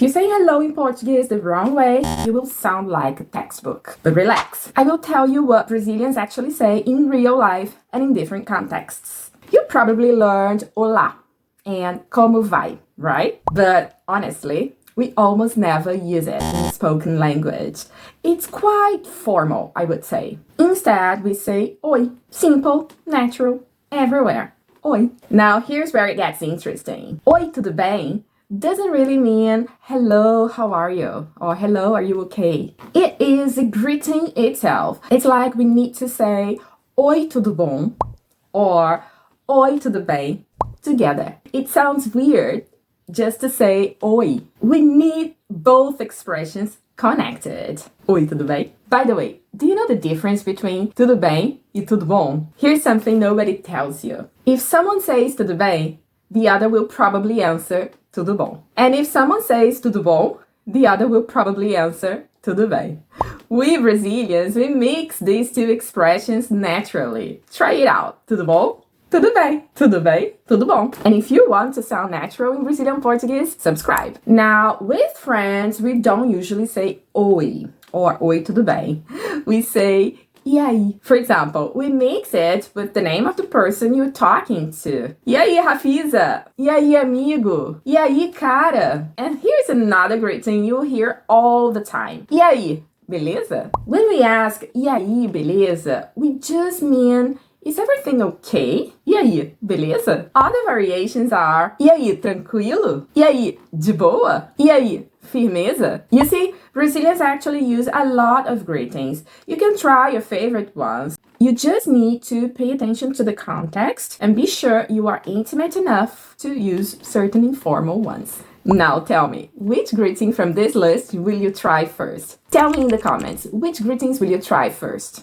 If you say hello in Portuguese the wrong way, you will sound like a textbook. But relax, I will tell you what Brazilians actually say in real life and in different contexts. You probably learned olá and como vai, right? But honestly, we almost never use it in spoken language. It's quite formal, I would say. Instead, we say oi. Simple, natural, everywhere. Oi. Now, here's where it gets interesting. Oi, tudo bem? Doesn't really mean hello, how are you? Or hello, are you okay? It is a greeting itself. It's like we need to say oi, tudo bom? Or oi, tudo bem? Together. It sounds weird just to say oi. We need both expressions connected. Oi, tudo bem? By the way, do you know the difference between tudo bem e tudo bom? Here's something nobody tells you. If someone says tudo bem, the other will probably answer tudo bom. And if someone says tudo bom, the other will probably answer tudo bem. We Brazilians, we mix these two expressions naturally. Try it out. Tudo bom? Tudo bem. Tudo bem? Tudo bom. And if you want to sound natural in Brazilian Portuguese, subscribe. Now, with friends, we don't usually say oi or oi tudo bem. We say e aí. For example, we mix it with the name of the person you're talking to. E aí, Rafisa? E aí, amigo? E aí, cara? And here's another greeting you'll hear all the time. E aí, beleza? When we ask e aí, beleza, we just mean is everything okay? E aí, beleza? Other variations are e aí, tranquilo? E aí, de boa? E aí, firmeza? You see, Brazilians actually use a lot of greetings. You can try your favorite ones. You just need to pay attention to the context and be sure you are intimate enough to use certain informal ones. Now tell me, which greeting from this list will you try first? Tell me in the comments, which greetings will you try first?